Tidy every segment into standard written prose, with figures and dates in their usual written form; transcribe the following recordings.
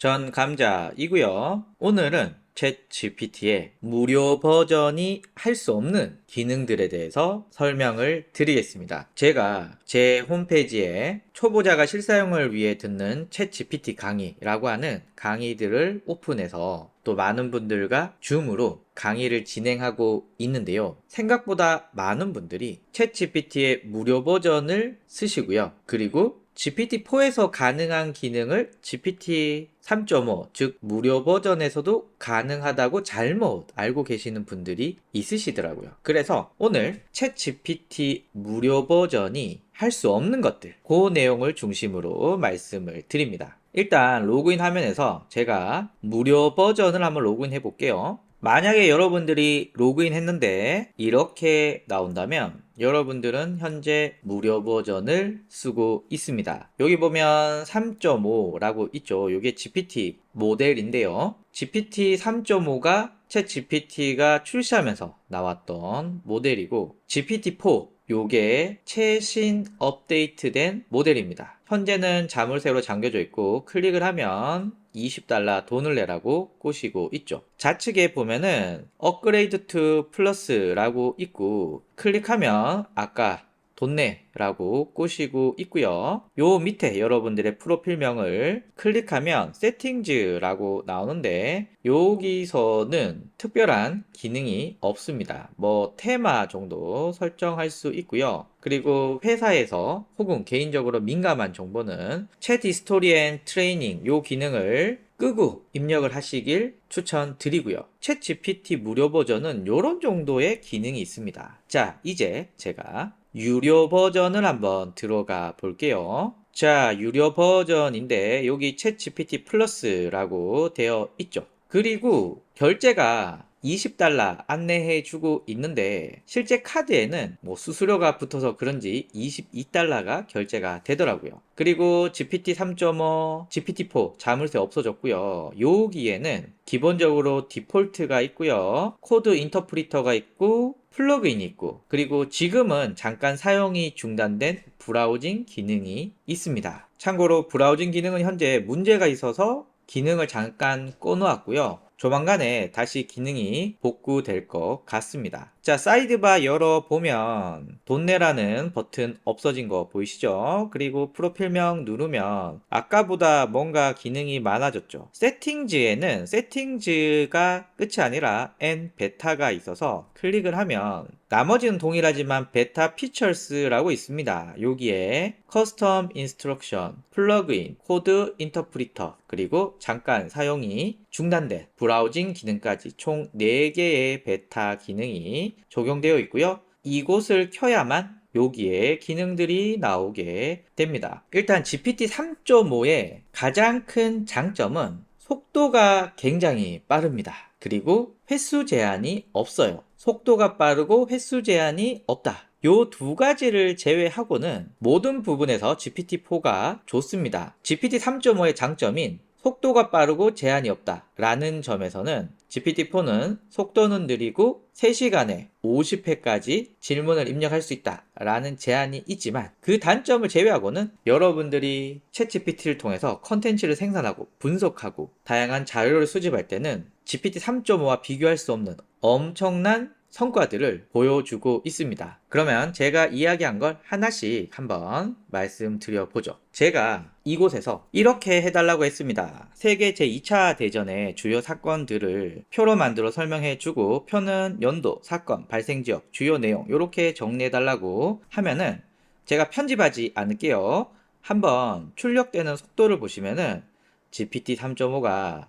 전 감자이고요. 오늘은 챗GPT의 무료 버전이 할 수 없는 기능들에 대해서 설명을 드리겠습니다. 제가 제 홈페이지에 초보자가 실사용을 위해 듣는 챗GPT 강의라고 하는 강의들을 오픈해서 또 많은 분들과 줌으로 강의를 진행하고 있는데요. 생각보다 많은 분들이 챗GPT의 무료 버전을 쓰시고요. 그리고 GPT-4에서 가능한 기능을 GPT 3.5, 즉 무료 버전에서도 가능하다고 잘못 알고 계시는 분들이 있으시더라고요. 그래서 오늘 챗 GPT 무료 버전이 할 수 없는 것들, 그 내용을 중심으로 말씀을 드립니다. 일단 로그인 화면에서 제가 무료 버전을 한번 로그인 해 볼게요. 만약에 여러분들이 로그인 했는데 이렇게 나온다면 여러분들은 현재 무료 버전을 쓰고 있습니다. 여기 보면 3.5라고 있죠. 이게 GPT 모델인데요. GPT 3.5가 챗 GPT가 출시하면서 나왔던 모델이고 GPT-4 요게 최신 업데이트된 모델입니다. 현재는 자물쇠로 잠겨져 있고 클릭을 하면 $20 돈을 내라고 꼬시고 있죠. 좌측에 보면은 업그레이드 투 플러스라고 있고 클릭하면 아까 돈내라고 꼬시고 있고요. 요 밑에 여러분들의 프로필명을 클릭하면 세팅즈라고 나오는데 여기서는 특별한 기능이 없습니다. 뭐 테마 정도 설정할 수 있고요. 그리고 회사에서 혹은 개인적으로 민감한 정보는 챗 히스토리 앤 트레이닝 요 기능을 끄고 입력을 하시길 추천드리고요. 챗 GPT 무료 버전은 이런 정도의 기능이 있습니다. 자, 이제 제가 유료 버전을 한번 들어가 볼게요. 자, 유료 버전인데 여기 챗 GPT 플러스라고 되어 있죠. 그리고 결제가 $20 안내해 주고 있는데 실제 카드에는 뭐 수수료가 붙어서 그런지 $22가 결제가 되더라고요. 그리고 GPT 3.5, GPT-4 자물쇠 없어졌고요. 여기에는 기본적으로 디폴트가 있고요. 코드 인터프리터가 있고 플러그인이 있고 그리고 지금은 잠깐 사용이 중단된 브라우징 기능이 있습니다. 참고로 브라우징 기능은 현재 문제가 있어서 기능을 잠깐 꺼놓았고요. 조만간에 다시 기능이 복구될 것 같습니다. 자, 사이드바 열어보면 돈 내라는 버튼 없어진 거 보이시죠? 그리고 프로필명 누르면 아까보다 뭔가 기능이 많아졌죠. 세팅즈에는 세팅즈가 끝이 아니라 N 베타가 있어서 클릭을 하면 나머지는 동일하지만 베타 피처스라고 있습니다. 여기에 커스텀 인스트럭션, 플러그인, 코드 인터프리터, 그리고 잠깐 사용이 중단된 브라우징 기능까지 총 4개의 베타 기능이 적용되어 있고요. 이곳을 켜야만 여기에 기능들이 나오게 됩니다. 일단 GPT 3.5의 가장 큰 장점은 속도가 굉장히 빠릅니다. 그리고 횟수 제한이 없어요. 속도가 빠르고 횟수 제한이 없다. 요 두 가지를 제외하고는 모든 부분에서 GPT-4가 좋습니다. GPT 3.5의 장점인 속도가 빠르고 제한이 없다 라는 점에서는 GPT-4는 속도는 느리고 3시간에 50회까지 질문을 입력할 수 있다 라는 제한이 있지만 그 단점을 제외하고는 여러분들이 챗GPT를 통해서 컨텐츠를 생산하고 분석하고 다양한 자료를 수집할 때는 GPT 3.5와 비교할 수 없는 엄청난 성과들을 보여주고 있습니다. 그러면 제가 이야기한 걸 하나씩 한번 말씀드려 보죠. 제가 이곳에서 이렇게 해달라고 했습니다. 세계 제2차 대전의 주요 사건들을 표로 만들어 설명해 주고 표는 연도, 사건, 발생 지역, 주요 내용 이렇게 정리해 달라고 하면은 제가 편집하지 않을게요. 한번 출력되는 속도를 보시면은 GPT 3.5가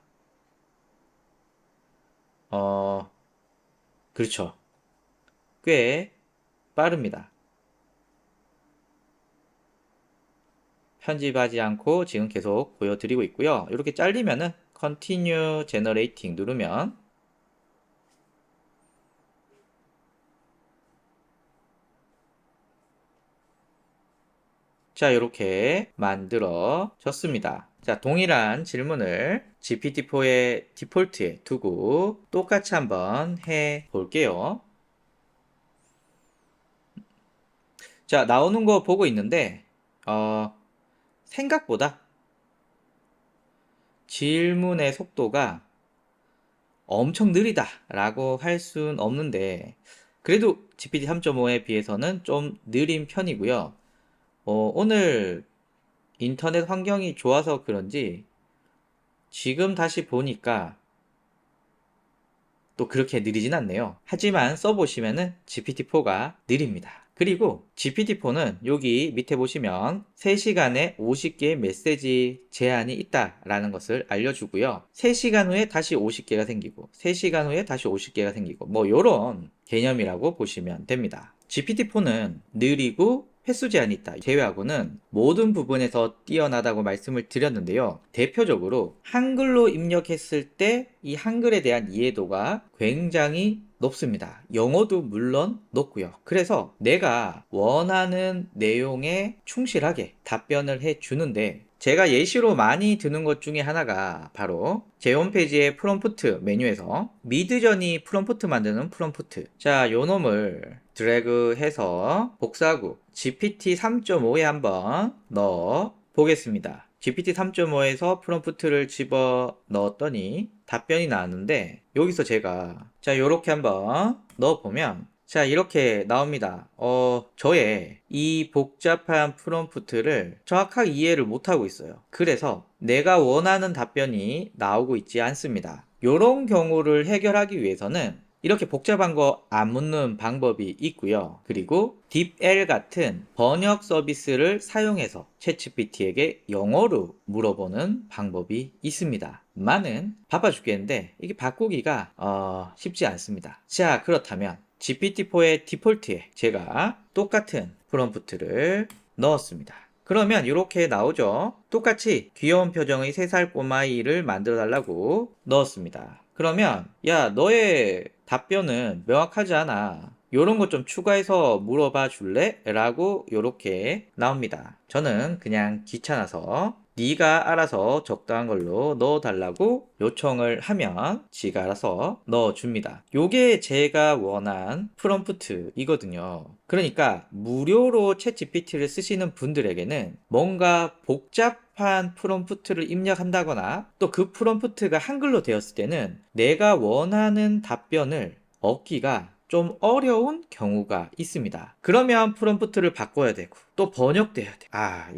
그렇죠. 꽤 빠릅니다. 편집하지 않고 지금 계속 보여드리고 있고요. 이렇게 잘리면은 Continue Generating 누르면 자, 이렇게 만들어졌습니다. 자, 동일한 질문을 GPT-4의 디폴트에 두고 똑같이 한번 해 볼게요. 자, 나오는 거 보고 있는데, 생각보다 질문의 속도가 엄청 느리다 라고 할 순 없는데 그래도 GPT 3.5에 비해서는 좀 느린 편이고요. 오늘 인터넷 환경이 좋아서 그런지 지금 다시 보니까 또 그렇게 느리진 않네요. 하지만 써보시면은 GPT-4가 느립니다. 그리고 GPT-4는 여기 밑에 보시면 3시간에 50개의 메시지 제한이 있다라는 것을 알려주고요. 3시간 후에 다시 50개가 생기고 3시간 후에 다시 50개가 생기고 뭐 요런 개념이라고 보시면 됩니다. GPT-4는 느리고 횟수 제한이 있다 제외하고는 모든 부분에서 뛰어나다고 말씀을 드렸는데요. 대표적으로 한글로 입력했을 때 이 한글에 대한 이해도가 굉장히 높습니다. 영어도 물론 높고요. 그래서 내가 원하는 내용에 충실하게 답변을 해 주는데 제가 예시로 많이 드는 것 중에 하나가 바로 제 홈페이지의 프롬프트 메뉴에서 미드저니 프롬프트 만드는 프롬프트. 자, 요 놈을 드래그해서 복사하고 GPT 3.5에 한번 넣어 보겠습니다. GPT 3.5에서 프롬프트를 집어 넣었더니 답변이 나왔는데 여기서 제가 자 요렇게 한번 넣어보면 자 이렇게 나옵니다. 저의 이 복잡한 프롬프트를 정확하게 이해를 못하고 있어요. 그래서 내가 원하는 답변이 나오고 있지 않습니다. 요런 경우를 해결하기 위해서는 이렇게 복잡한 거 안 묻는 방법이 있고요. 그리고 딥L 같은 번역 서비스를 사용해서 챗GPT에게 영어로 물어보는 방법이 있습니다. 많은 바빠 죽겠는데 이게 바꾸기가 쉽지 않습니다. 자, 그렇다면 GPT-4의 디폴트에 제가 똑같은 프롬프트를 넣었습니다. 그러면 이렇게 나오죠. 똑같이 귀여운 표정의 3살 꼬마이를 만들어 달라고 넣었습니다. 그러면 야 너의 답변은 명확하지 않아. 요런 거 좀 추가해서 물어봐 줄래? 라고 요렇게 나옵니다. 저는 그냥 귀찮아서 네가 알아서 적당한 걸로 넣어달라고 요청을 하면 지가 알아서 넣어줍니다. 요게 제가 원한 프롬프트이거든요. 그러니까 무료로 챗GPT를 쓰시는 분들에게는 뭔가 복잡한 프롬프트를 입력한다거나 또 그 프롬프트가 한글로 되었을 때는 내가 원하는 답변을 얻기가 좀 어려운 경우가 있습니다. 그러면 프롬프트를 바꿔야 되고 또 번역돼야 돼.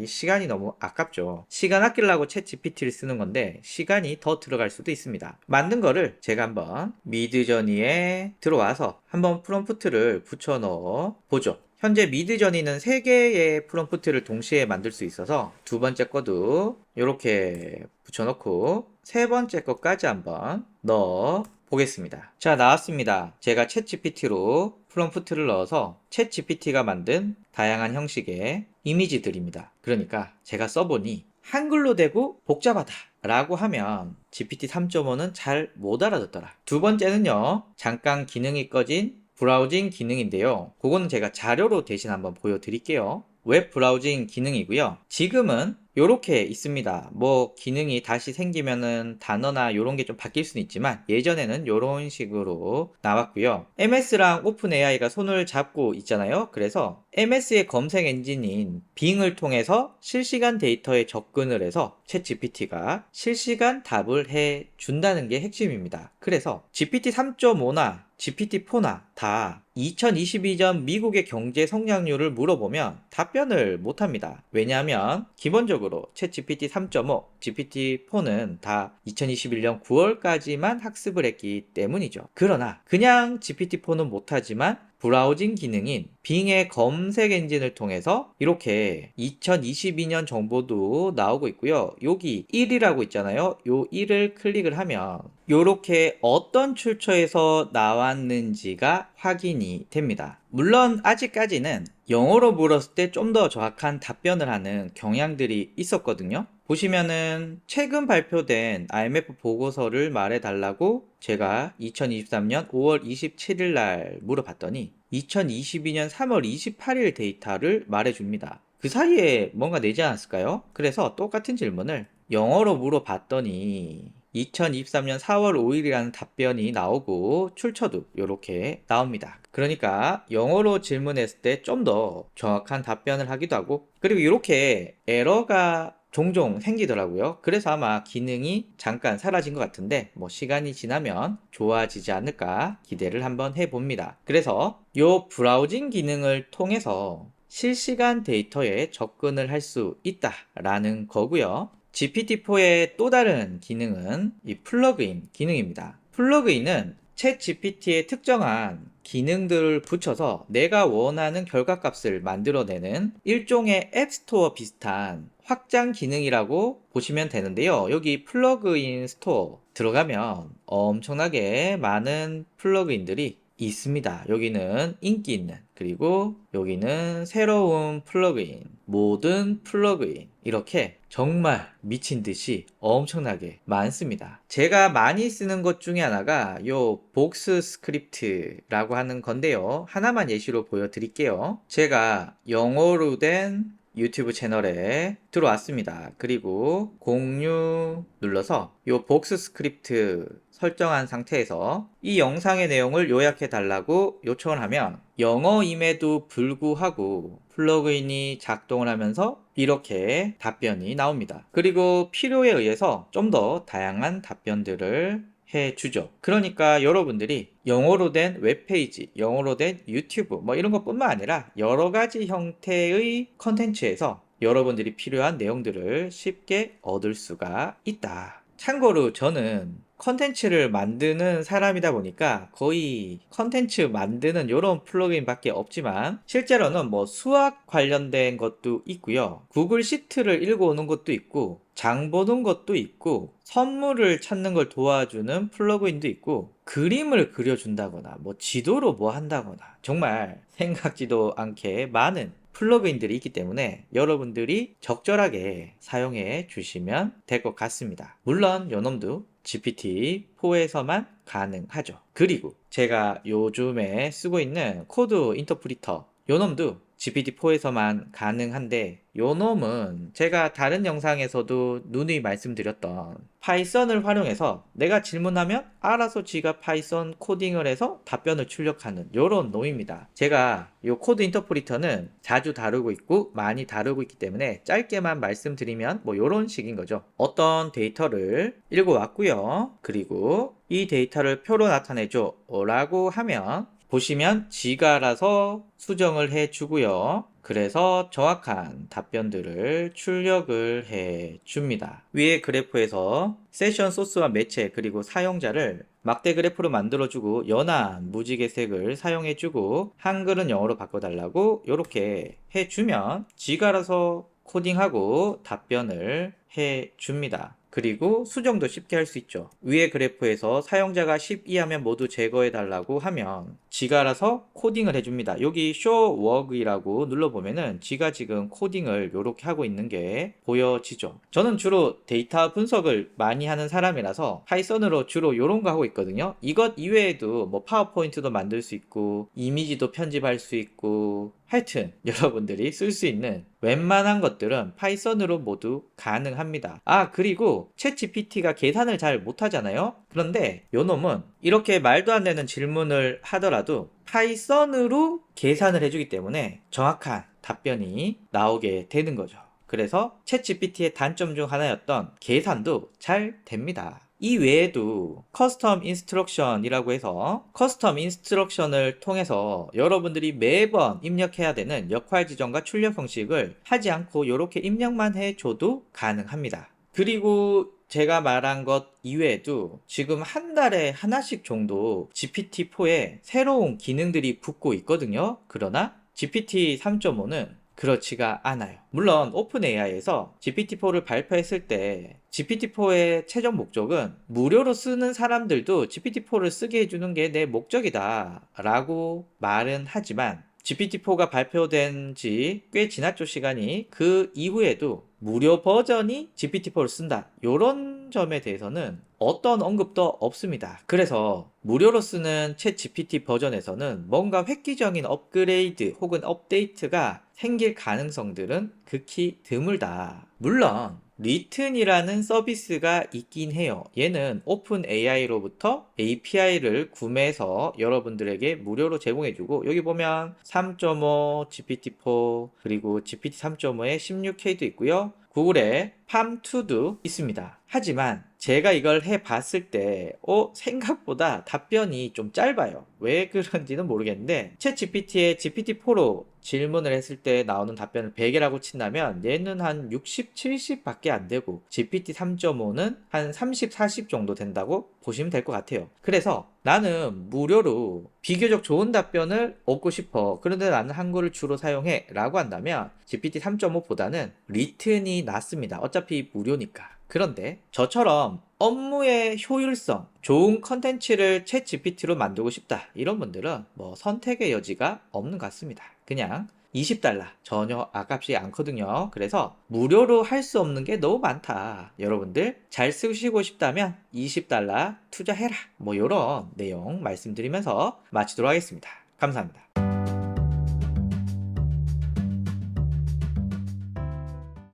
이 시간이 너무 아깝죠. 시간 아끼려고 챗 GPT를 쓰는 건데 시간이 더 들어갈 수도 있습니다. 만든 거를 제가 한번 미드저니에 들어와서 한번 프롬프트를 붙여 넣어 보죠. 현재 미드저니는 3개의 프롬프트를 동시에 만들 수 있어서 두 번째 거도 이렇게 붙여놓고 세 번째 것까지 한번 넣어 보겠습니다. 자, 나왔습니다. 제가 챗GPT로 프롬프트를 넣어서 챗GPT가 만든 다양한 형식의 이미지들입니다. 그러니까 제가 써보니 한글로 되고 복잡하다 라고 하면 GPT 3.5는 잘 못 알아듣더라. 두 번째는요, 잠깐 기능이 꺼진 브라우징 기능인데요. 그거는 제가 자료로 대신 한번 보여드릴게요. 웹 브라우징 기능이고요. 지금은 요렇게 있습니다. 뭐 기능이 다시 생기면은 단어나 요런 게 좀 바뀔 수는 있지만 예전에는 요런 식으로 나왔고요. MS랑 오픈AI가 손을 잡고 있잖아요. 그래서 MS의 검색 엔진인 빙을 통해서 실시간 데이터에 접근을 해서 챗GPT가 실시간 답을 해 준다는 게 핵심입니다. 그래서 GPT 3.5나 GPT-4나 다 2022년 미국의 경제 성장률을 물어보면 답변을 못합니다. 왜냐하면 기본적으로 챗GPT 3.5, GPT-4는 다 2021년 9월까지만 학습을 했기 때문이죠. 그러나 그냥 GPT-4는 못하지만 브라우징 기능인 빙의 검색 엔진을 통해서 이렇게 2022년 정보도 나오고 있고요. 여기 1이라고 있잖아요. 요 1을 클릭을 하면 이렇게 어떤 출처에서 나왔는지가 확인이 됩니다. 물론 아직까지는 영어로 물었을 때 좀 더 정확한 답변을 하는 경향들이 있었거든요. 보시면은 최근 발표된 IMF 보고서를 말해달라고 제가 2023년 5월 27일 날 물어봤더니 2022년 3월 28일 데이터를 말해줍니다. 그 사이에 뭔가 내지 않았을까요? 그래서 똑같은 질문을 영어로 물어봤더니 2023년 4월 5일이라는 답변이 나오고 출처도 이렇게 나옵니다. 그러니까 영어로 질문했을 때 좀 더 정확한 답변을 하기도 하고 그리고 이렇게 에러가 종종 생기더라고요. 그래서 아마 기능이 잠깐 사라진 것 같은데 뭐 시간이 지나면 좋아지지 않을까 기대를 한번 해봅니다. 그래서 요 브라우징 기능을 통해서 실시간 데이터에 접근을 할 수 있다라는 거고요. GPT-4의 또 다른 기능은 이 플러그인 기능입니다. 플러그인은 챗 GPT에 특정한 기능들을 붙여서 내가 원하는 결과값을 만들어내는 일종의 앱스토어 비슷한 확장 기능이라고 보시면 되는데요. 여기 플러그인 스토어 들어가면 엄청나게 많은 플러그인들이 있습니다. 여기는 인기 있는, 그리고 여기는 새로운 플러그인, 모든 플러그인, 이렇게 정말 미친 듯이 엄청나게 많습니다. 제가 많이 쓰는 것 중에 하나가 요 복스 스크립트라고 하는 건데요. 하나만 예시로 보여드릴게요. 제가 영어로 된 유튜브 채널에 들어왔습니다. 그리고 공유 눌러서 요 복스 스크립트 설정한 상태에서 이 영상의 내용을 요약해 달라고 요청을 하면 영어임에도 불구하고 플러그인이 작동을 하면서 이렇게 답변이 나옵니다. 그리고 필요에 의해서 좀 더 다양한 답변들을 해주죠. 그러니까 여러분들이 영어로 된 웹페이지, 영어로 된 유튜브 뭐 이런 것뿐만 아니라 여러 가지 형태의 컨텐츠에서 여러분들이 필요한 내용들을 쉽게 얻을 수가 있다. 참고로 저는 컨텐츠를 만드는 사람이다 보니까 거의 컨텐츠 만드는 이런 플러그인 밖에 없지만 실제로는 뭐 수학 관련된 것도 있고요. 구글 시트를 읽어오는 것도 있고 장 보는 것도 있고 선물을 찾는 걸 도와주는 플러그인도 있고 그림을 그려준다거나 뭐 지도로 뭐 한다거나 정말 생각지도 않게 많은 플러그인들이 있기 때문에 여러분들이 적절하게 사용해 주시면 될 것 같습니다. 물론 요놈도 GPT-4에서만 가능하죠. 그리고 제가 요즘에 쓰고 있는 코드 인터프리터 요놈도 GPT-4에서만 가능한데 요놈은 제가 다른 영상에서도 누누이 말씀드렸던 파이썬을 활용해서 내가 질문하면 알아서 지가 파이썬 코딩을 해서 답변을 출력하는 요런 놈입니다. 제가 요 코드 인터프리터는 자주 다루고 있고 많이 다루고 있기 때문에 짧게만 말씀드리면 뭐 요런 식인 거죠. 어떤 데이터를 읽어왔고요. 그리고 이 데이터를 표로 나타내줘 라고 하면 보시면 지가 알아서 수정을 해 주고요. 그래서 정확한 답변들을 출력을 해 줍니다. 위의 그래프에서 세션 소스와 매체 그리고 사용자를 막대 그래프로 만들어주고 연한 무지개색을 사용해주고 한글은 영어로 바꿔달라고 이렇게 해주면 지가 알아서 코딩하고 답변을 해줍니다. 그리고 수정도 쉽게 할 수 있죠. 위의 그래프에서 사용자가 10 이하면 모두 제거해 달라고 하면 지가 알아서 코딩을 해줍니다. 여기 show work이라고 눌러보면은 지가 지금 코딩을 이렇게 하고 있는 게 보여지죠. 저는 주로 데이터 분석을 많이 하는 사람이라서 파이썬으로 주로 이런 거 하고 있거든요. 이것 이외에도 뭐 파워포인트도 만들 수 있고 이미지도 편집할 수 있고 하여튼 여러분들이 쓸 수 있는 웬만한 것들은 파이썬으로 모두 가능합니다. 아, 그리고 챗GPT가 계산을 잘 못하잖아요. 그런데 요놈은 이렇게 말도 안 되는 질문을 하더라도 파이썬으로 계산을 해주기 때문에 정확한 답변이 나오게 되는 거죠. 그래서 챗GPT의 단점 중 하나였던 계산도 잘 됩니다. 이 외에도 커스텀 인스트럭션이라고 해서 커스텀 인스트럭션을 통해서 여러분들이 매번 입력해야 되는 역할 지정과 출력 형식을 하지 않고 이렇게 입력만 해줘도 가능합니다. 그리고 제가 말한 것 이외에도 지금 한 달에 하나씩 정도 GPT-4에 새로운 기능들이 붙고 있거든요. 그러나 GPT 3.5는 그렇지가 않아요. 물론 오픈 AI에서 GPT-4를 발표했을 때 GPT-4의 최종 목적은 무료로 쓰는 사람들도 GPT-4를 쓰게 해주는 게 내 목적이다 라고 말은 하지만 GPT-4가 발표된 지 꽤 지났죠, 시간이. 그 이후에도 무료 버전이 GPT-4를 쓴다. 이런 점에 대해서는 어떤 언급도 없습니다. 그래서 무료로 쓰는 챗 GPT 버전에서는 뭔가 획기적인 업그레이드 혹은 업데이트가 생길 가능성들은 극히 드물다. 물론 리튼이라는 서비스가 있긴 해요. 얘는 오픈 AI로부터 API를 구매해서 여러분들에게 무료로 제공해주고 여기 보면 3.5 GPT-4 그리고 GPT 3.5에 16K도 있고요. 구글에 팜투도 있습니다. 하지만 제가 이걸 해봤을 때 생각보다 답변이 좀 짧아요. 왜 그런지는 모르겠는데 챗 GPT에 GPT-4로 질문을 했을 때 나오는 답변을 100개라고 친다면 얘는 한 60, 70밖에 안 되고 GPT 3.5는 한 30, 40 정도 된다고 보시면 될 것 같아요. 그래서 나는 무료로 비교적 좋은 답변을 얻고 싶어. 그런데 나는 한글을 주로 사용해. 라고 한다면 GPT 3.5보다는 리튼이 낫습니다. 어차피 무료니까. 그런데 저처럼 업무의 효율성, 좋은 컨텐츠를 챗 GPT로 만들고 싶다. 이런 분들은 뭐 선택의 여지가 없는 것 같습니다. 그냥 $20 전혀 아깝지 않거든요. 그래서 무료로 할 수 없는 게 너무 많다. 여러분들 잘 쓰시고 싶다면 $20 투자해라. 뭐 이런 내용 말씀드리면서 마치도록 하겠습니다. 감사합니다.